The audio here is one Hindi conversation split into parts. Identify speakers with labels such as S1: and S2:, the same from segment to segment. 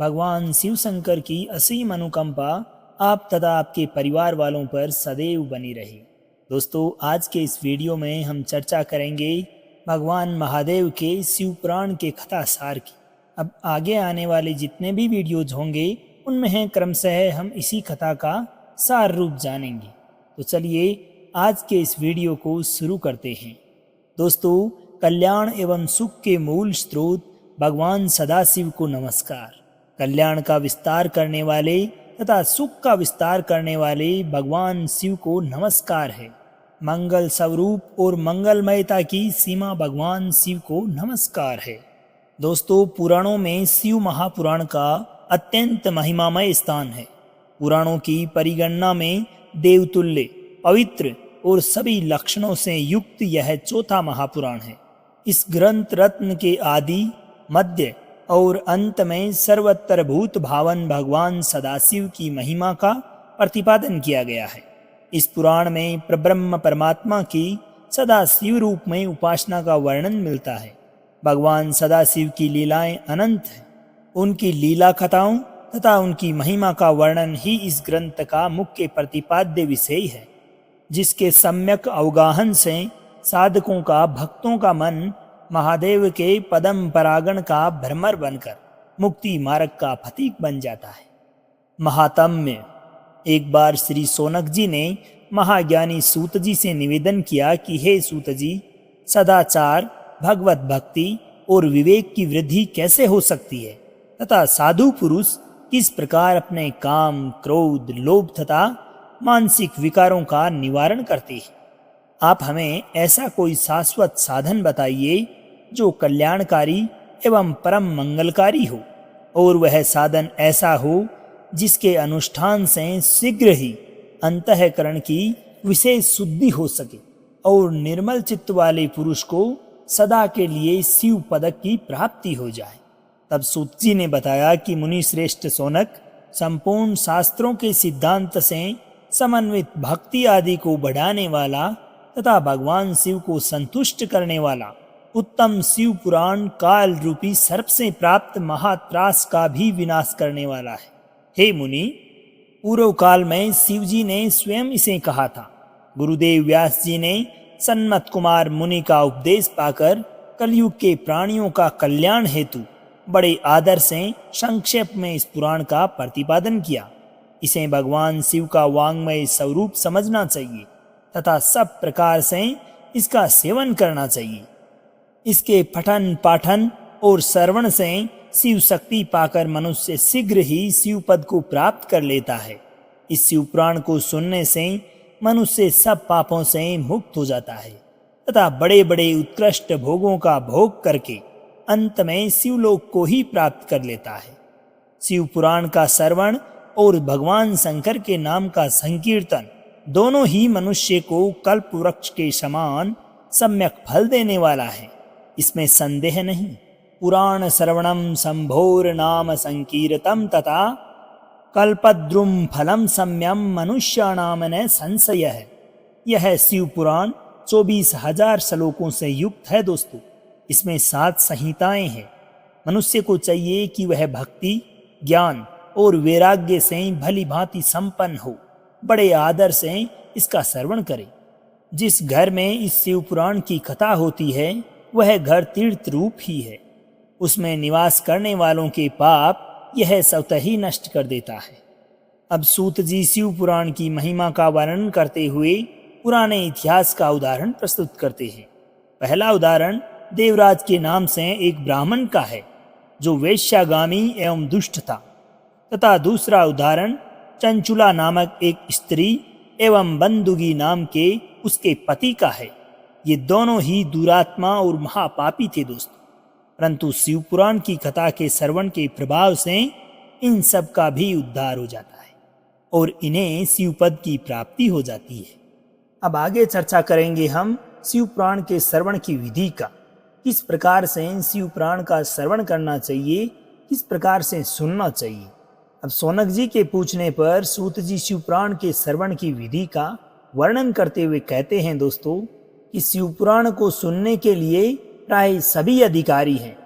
S1: भगवान शिव शंकर की असीम अनुकंपा आप तथा आपके परिवार वालों पर सदैव बनी रहे। दोस्तों, आज के इस वीडियो में हम चर्चा करेंगे भगवान महादेव के शिव पुराण के कथा सार की। अब आगे आने वाले जितने भी वीडियोज होंगे उनमें क्रमशः हम इसी कथा का सार रूप जानेंगे। तो चलिए आज के इस वीडियो को शुरू करते हैं। दोस्तों, कल्याण एवं सुख के मूल स्रोत भगवान सदाशिव को नमस्कार। कल्याण का विस्तार करने वाले तथा सुख का विस्तार करने वाले भगवान शिव को नमस्कार है। मंगल स्वरूप और मंगलमयता की सीमा भगवान शिव को नमस्कार है। दोस्तों, पुराणों में शिव महापुराण का अत्यंत महिमामय स्थान है। पुराणों की परिगणना में देवतुल्य, पवित्र और सभी लक्षणों से युक्त यह चौथा महापुराण है। इस ग्रंथ रत्न के आदि, मध्य और अंत में सर्वत्र भूत भावन भगवान सदाशिव की महिमा का प्रतिपादन किया गया है। इस पुराण में परब्रह्म परमात्मा की सदाशिव रूप में उपासना का वर्णन मिलता है। भगवान सदाशिव की लीलाएं अनंत हैं। उनकी लीला कथाओं तथा उनकी महिमा का वर्णन ही इस ग्रंथ का मुख्य प्रतिपाद्य विषय है, जिसके सम्यक अवगाहन से साधकों का, भक्तों का मन महादेव के पदम परागण का भ्रमर बनकर मुक्ति मार्ग का प्रतीक बन जाता है। महात्म्य। एक बार श्री सौनक जी ने महाज्ञानी सूत जी से निवेदन किया कि हे सूत जी, सदाचार, भगवत भक्ति और विवेक की वृद्धि कैसे हो सकती है तथा साधु पुरुष किस प्रकार अपने काम, क्रोध, लोभ तथा मानसिक विकारों का निवारण करते हैं। आप हमें ऐसा कोई शाश्वत साधन बताइए जो कल्याणकारी एवं परम मंगलकारी हो, और वह साधन ऐसा हो जिसके अनुष्ठान से शीघ्र ही अंतःकरण की विशेष शुद्धि हो सके और निर्मल चित्त वाले पुरुष को सदा के लिए शिव पदक की प्राप्ति हो जाए। तब सूत जी ने बताया कि मुनि श्रेष्ठ सौनक, संपूर्ण शास्त्रों के सिद्धांत से समन्वित भक्ति आदि को बढ़ाने वाला तथा भगवान शिव को संतुष्ट करने वाला उत्तम शिव पुराण काल रूपी सर्प से प्राप्त महात्रास का भी विनाश करने वाला है। हे मुनि, पूर्व काल में शिव जी ने स्वयं इसे कहा था। गुरुदेव व्यास जी ने सन्मत कुमार मुनि का उपदेश पाकर कलयुग के प्राणियों का कल्याण हेतु बड़े आदर से संक्षेप में इस पुराण का प्रतिपादन किया। इसे भगवान शिव का वांग्मय स्वरूप समझना चाहिए तथा सब प्रकार से इसका सेवन करना चाहिए। इसके पठन, पाठन और श्रवण से शिव शक्ति पाकर मनुष्य शीघ्र ही शिव पद को प्राप्त कर लेता है। इस शिव पुराण को सुनने से मनुष्य सब पापों से मुक्त हो जाता है तथा बड़े बड़े उत्कृष्ट भोगों का भोग करके अंत में शिवलोक को ही प्राप्त कर लेता है। शिव पुराण का श्रवण और भगवान शंकर के नाम का संकीर्तन दोनों ही मनुष्य को कल्प वृक्ष के समान सम्यक फल देने वाला है, इसमें संदेह नहीं। पुराण श्रवणम संभोर नाम संकीर्तम तथा कल्पद्रुम फलम सम्यम मनुष्याणाम न संशय है। यह शिव पुराण 24,000 श्लोकों से युक्त है। दोस्तों, इसमें 7 संहिताएं हैं। मनुष्य को चाहिए कि वह भक्ति, ज्ञान और वैराग्य से भली भांति संपन्न हो, बड़े आदर से इसका श्रवण करे। जिस घर में इस शिव पुराण की कथा होती है वह घर तीर्थ रूप ही है। उसमें निवास करने वालों के पाप यह स्वतः ही नष्ट कर देता है। अब सूत जी शिव पुराण की महिमा का वर्णन करते हुए पुराने इतिहास का उदाहरण प्रस्तुत करते हैं। पहला उदाहरण देवराज के नाम से एक ब्राह्मण का है जो वेश्यागामी एवं दुष्ट था, तथा दूसरा उदाहरण चंचुला नामक एक स्त्री एवं बंदुगी नाम के उसके पति का है। ये दोनों ही दुरात्मा और महापापी थे दोस्तों, परंतु शिव पुराण की कथा के श्रवण के प्रभाव से इन सब का भी उद्धार हो जाता है और इन्हें शिव पद की प्राप्ति हो जाती है। अब आगे चर्चा करेंगे हम शिव पुराण के श्रवण की विधि का। किस प्रकार से शिव पुराण का श्रवण करना चाहिए, किस प्रकार से सुनना चाहिए। अब सौनक जी के पूछने पर सूत जी शिव पुराण के श्रवण की विधि का वर्णन करते हुए कहते हैं दोस्तों कि शिव पुराण को सुनने के लिए प्राय सभी अधिकारी हैं।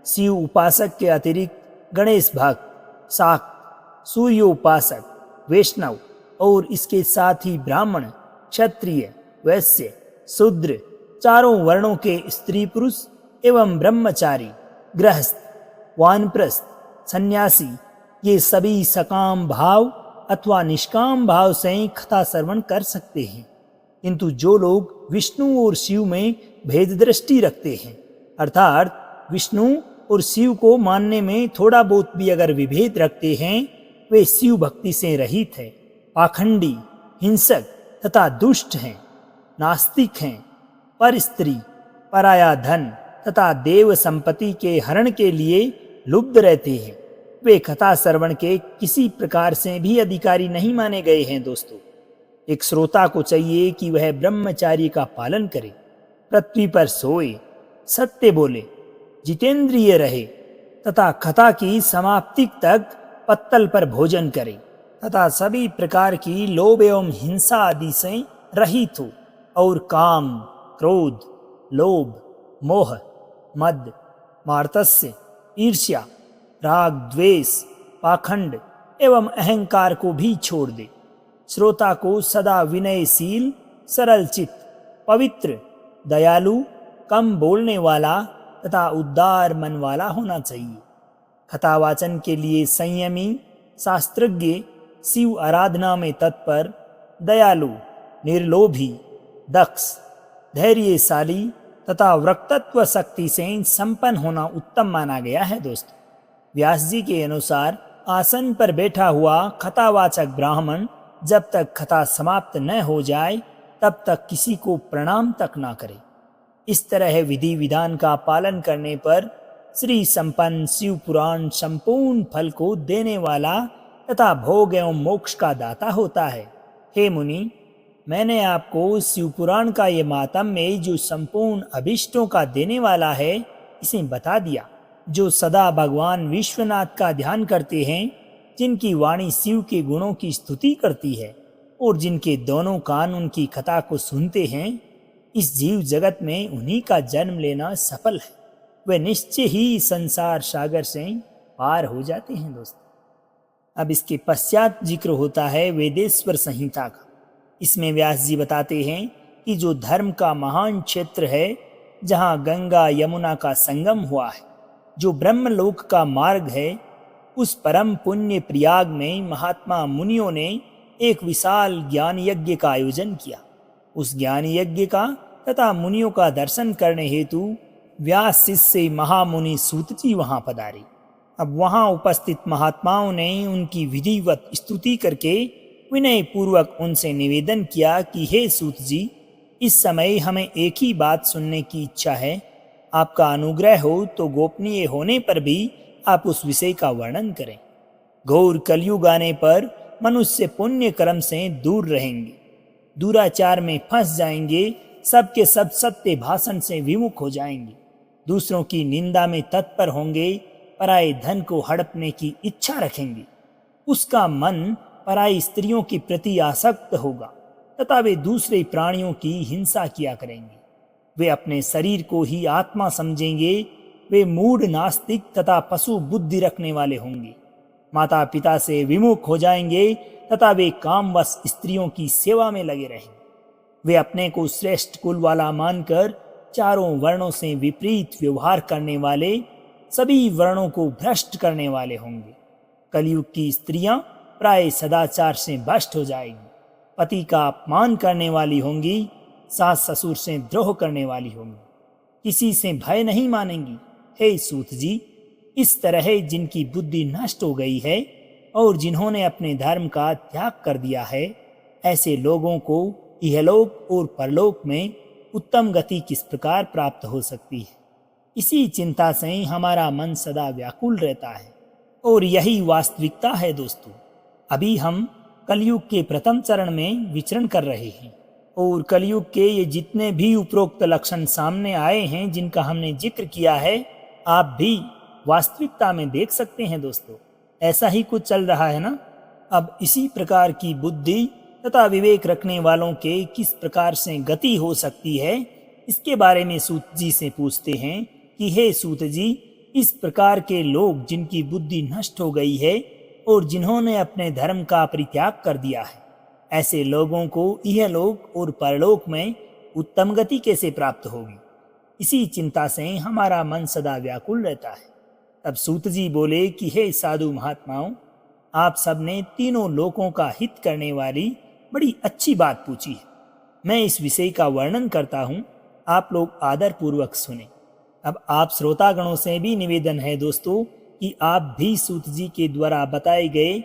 S1: शिव उपासक के अतिरिक्त गणेश भक्त, शाक्त, सूर्योपासक, वैष्णव और इसके साथ ही ब्राह्मण, क्षत्रिय, वैश्य, शूद्र, चारों वर्णों के स्त्री पुरुष एवं ब्रह्मचारी, गृहस्थ, वानप्रस्थ, सन्यासी, ये सभी सकाम भाव अथवा निष्काम भाव से कथा श्रवण कर सकते हैं। किंतु जो लोग विष्णु और शिव में भेद दृष्टि रखते हैं, अर्थात विष्णु और शिव को मानने में थोड़ा बहुत भी अगर विभेद रखते हैं, वे शिव भक्ति से रहित हैं, पाखंडी, हिंसक तथा दुष्ट हैं, नास्तिक हैं, पर स्त्री, पराया धन तथा देव संपत्ति के हरण के लिए लुब्ध रहते हैं। वे कथा श्रवण के किसी प्रकार से भी अधिकारी नहीं माने गए हैं। दोस्तों, एक श्रोता को चाहिए कि वह ब्रह्मचार्य का पालन करे, पृथ्वी पर सोए, सत्य बोले, जितेंद्रिय रहे तथा कथा की समाप्ति तक पत्तल पर भोजन करे तथा सभी प्रकार की लोभ एवं हिंसा आदि से रहित हो और काम, क्रोध, लोभ, मोह, मद, मार्तस्य, ईर्ष्या, राग, द्वेष, पाखंड एवं अहंकार को भी छोड़ दे। श्रोता को सदा विनयशील, सरल चित्त, पवित्र, दयालु, कम बोलने वाला तथा उदार मन वाला होना चाहिए। कथावाचन के लिए संयमी, शास्त्रज्ञ, शिव आराधना में तत्पर, दयालु, निर्लोभी, दक्ष, धैर्यशाली तथा वक्तत्व शक्ति से संपन्न होना उत्तम माना गया है। दोस्तों, व्यास जी के अनुसार आसन पर बैठा हुआ कथावाचक ब्राह्मण जब तक कथा समाप्त न हो जाए तब तक किसी को प्रणाम तक ना करे। इस तरह विधि विधान का पालन करने पर श्री संपन्न शिव पुराण संपूर्ण फल को देने वाला तथा भोग एवं मोक्ष का दाता होता है। हे मुनि, मैंने आपको शिव पुराण का ये मातम्य जो संपूर्ण अभिष्टों का देने वाला है, इसे बता दिया। जो सदा भगवान विश्वनाथ का ध्यान करते हैं, जिनकी वाणी शिव के गुणों की स्तुति करती है और जिनके दोनों कान उनकी कथा को सुनते हैं, इस जीव जगत में उन्हीं का जन्म लेना सफल है। वे निश्चय ही संसार सागर से पार हो जाते हैं। दोस्तों, अब इसके पश्चात जिक्र होता है वेदेश्वर संहिता का। इसमें व्यास जी बताते हैं कि जो धर्म का महान क्षेत्र है, जहाँ गंगा यमुना का संगम हुआ है, जो ब्रह्मलोक का मार्ग है, उस परम पुण्य प्रयाग में महात्मा मुनियों ने एक विशाल ज्ञान यज्ञ का आयोजन किया। उस ज्ञान यज्ञ का तथा मुनियों का दर्शन करने हेतु व्यास शिष्य महामुनि सूत जी वहां पधारे। अब वहां उपस्थित महात्माओं ने उनकी विधिवत स्तुति करके विनय पूर्वक उनसे निवेदन किया कि हे सूत जी, इस समय हमें एक ही बात सुनने की इच्छा है। आपका अनुग्रह हो तो गोपनीय होने पर भी आप उस विषय का वर्णन करें। घोर कलयुग आने पर मनुष्य पुण्य कर्म से दूर रहेंगे, दुराचार में फंस जाएंगे, सबके सब सत्य भाषण से विमुख हो जाएंगे, दूसरों की निंदा में तत्पर होंगे, पराये धन को हड़पने की इच्छा रखेंगे, उसका मन पराई स्त्रियों के प्रति आसक्त होगा तथा वे दूसरे प्राणियों की हिंसा किया करेंगे। वे अपने शरीर को ही आत्मा समझेंगे। वे मूढ़, नास्तिक तथा पशु बुद्धि रखने वाले होंगे। माता पिता से विमुख हो जाएंगे तथा वे कामवश स्त्रियों की सेवा में लगे रहेंगे। वे अपने को श्रेष्ठ कुल वाला मानकर चारों वर्णों से विपरीत व्यवहार करने वाले, सभी वर्णों को भ्रष्ट करने वाले होंगे। कलयुग की स्त्रियां प्राय सदाचार से भ्रष्ट हो जाएंगी, पति का अपमान करने वाली होंगी, सास ससुर से द्रोह करने वाली होंगी, किसी से भय नहीं मानेंगी। हे सूत जी, इस तरह जिनकी बुद्धि नष्ट हो गई है और जिन्होंने अपने धर्म का त्याग कर दिया है, ऐसे लोगों को इहलोक और परलोक में उत्तम गति किस प्रकार प्राप्त हो सकती है, इसी चिंता से हमारा मन सदा व्याकुल रहता है। और यही वास्तविकता है। दोस्तों, अभी हम कलयुग के प्रथम चरण में विचरण कर रहे हैं और कलयुग के ये जितने भी उपरोक्त लक्षण सामने आए हैं, जिनका हमने जिक्र किया है, आप भी वास्तविकता में देख सकते हैं। दोस्तों, ऐसा ही कुछ चल रहा है ना। अब इसी प्रकार की बुद्धि तथा विवेक रखने वालों के किस प्रकार से गति हो सकती है, इसके बारे में सूत जी से पूछते हैं कि हे सूत जी, इस प्रकार के लोग जिनकी बुद्धि नष्ट हो गई है, और जिन्होंने अपने धर्म का परित्याग कर दिया है, ऐसे लोगों को इहलोक और परलोक में उत्तम गति कैसे प्राप्त होगी। इसी चिंता से हमारा मन सदा व्याकुल रहता है। तब सूत जी बोले कि हे साधु महात्माओं, आप सबने तीनों लोकों का हित करने वाली बड़ी अच्छी बात पूछी है। मैं इस विषय का वर्णन करता हूँ, आप लोग आदर पूर्वक सुने। अब आप श्रोतागणों से भी निवेदन है दोस्तों कि आप भी सूत जी के द्वारा बताए गए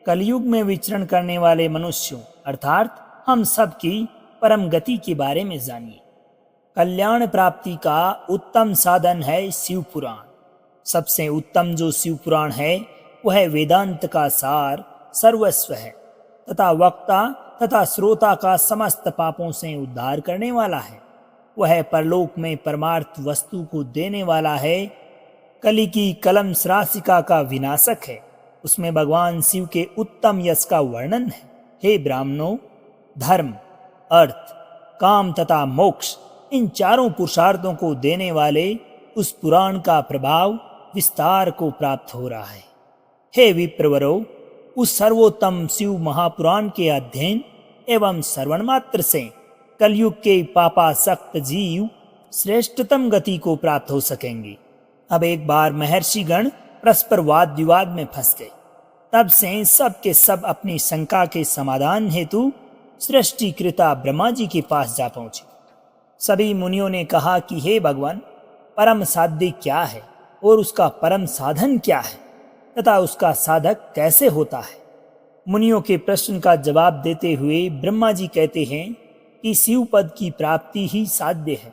S1: कलयुग में विचरण करने वाले मनुष्यों अर्थात हम सब की परम गति के बारे में जानिए। कल्याण प्राप्ति का उत्तम साधन है शिव पुराण। सबसे उत्तम जो शिव पुराण है वह वेदांत का सार सर्वस्व है तथा वक्ता तथा श्रोता का समस्त पापों से उद्धार करने वाला है। वह परलोक में परमार्थ वस्तु को देने वाला है। कली की कलम श्रासिका का विनाशक है। उसमें भगवान शिव के उत्तम यश का वर्णन है। हे ब्राह्मणों, धर्म, अर्थ, काम तथा मोक्ष, इन चारों पुरुषार्थों को देने वाले उस पुराण का प्रभाव विस्तार को प्राप्त हो रहा है। हे विप्रवरो, उस सर्वोत्तम शिव महापुराण के अध्ययन एवं श्रवण मात्र से कलयुग के पापासक्त जीव श्रेष्ठतम गति को प्राप्त हो सकेंगे। अब एक बार महर्षिगण परस्पर वाद विवाद में फंस गए। तब से सब के सब अपनी शंका के समाधान हेतु सृष्टिकृता ब्रह्मा जी के पास जा पहुंचे। सभी मुनियों ने कहा कि हे भगवान, परम साध्य क्या है और उसका परम साधन क्या है तथा उसका साधक कैसे होता है। मुनियों के प्रश्न का जवाब देते हुए ब्रह्मा जी कहते हैं कि शिव पद की प्राप्ति ही साध्य है,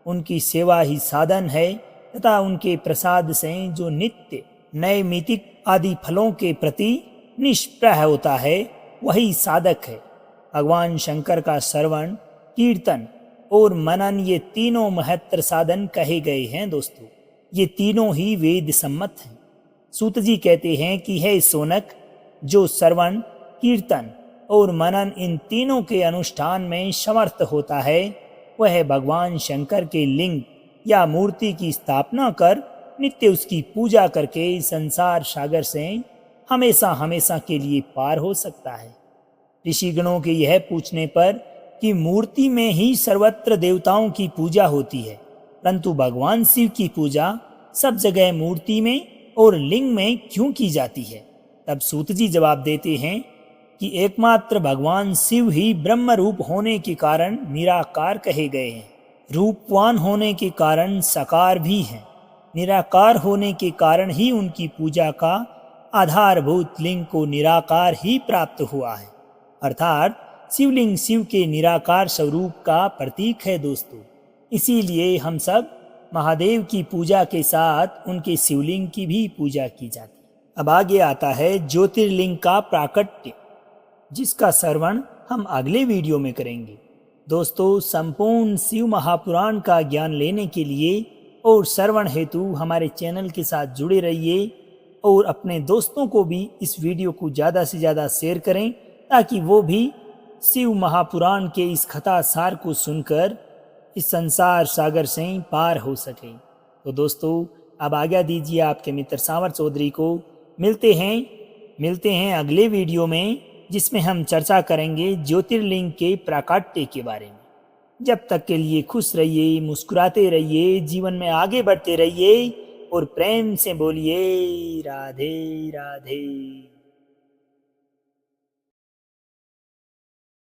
S1: उनकी सेवा ही साधन है तथा उनके प्रसाद से जो नित्य नैमितिक आदि फलों के प्रति निष्प्रह होता है वही साधक है। भगवान शंकर का श्रवण, कीर्तन और मनन ये तीनों महत्तर साधन कहे गए हैं दोस्तों। ये तीनों ही वेद सम्मत हैं। सूत जी कहते हैं कि हे सोनक, जो श्रवण, कीर्तन और मनन इन तीनों के अनुष्ठान में समर्थ होता है वह भगवान शंकर के लिंग या मूर्ति की स्थापना कर नित्य उसकी पूजा करके संसार सागर से हमेशा हमेशा के लिए पार हो सकता है। ऋषिगणों के यह पूछने पर कि मूर्ति में ही सर्वत्र देवताओं की पूजा होती है, परंतु भगवान शिव की पूजा सब जगह मूर्ति में और लिंग में क्यों की जाती है, तब सूत जी जवाब देते हैं कि एकमात्र भगवान शिव ही ब्रह्म रूप होने के कारण निराकार कहे गए हैं। रूपवान होने के कारण साकार भी हैं। निराकार होने के कारण ही उनकी पूजा का आधारभूत लिंग को निराकार ही प्राप्त हुआ है, अर्थात शिवलिंग शिव के निराकार स्वरूप का प्रतीक है दोस्तों। इसीलिए हम सब महादेव की पूजा के साथ उनके शिवलिंग की भी पूजा की जाती है। अब आगे आता है ज्योतिर्लिंग का प्राकट्य, जिसका श्रवण हम अगले वीडियो में करेंगे। दोस्तों, संपूर्ण शिव महापुराण का ज्ञान लेने के लिए और श्रवण हेतु हमारे चैनल के साथ जुड़े रहिए और अपने दोस्तों को भी इस वीडियो को ज़्यादा से ज़्यादा शेयर करें ताकि वो भी शिव महापुराण के इस कथा सार को सुनकर इस संसार सागर से पार हो सके। तो दोस्तों, अब आज्ञा दीजिए आपके मित्र सांवर चौधरी को। मिलते हैं अगले वीडियो में, जिसमें हम चर्चा करेंगे ज्योतिर्लिंग के प्राकट्य के बारे में। जब तक के लिए खुश रहिए, मुस्कुराते रहिए, जीवन में आगे बढ़ते रहिए और प्रेम से बोलिए राधे राधे।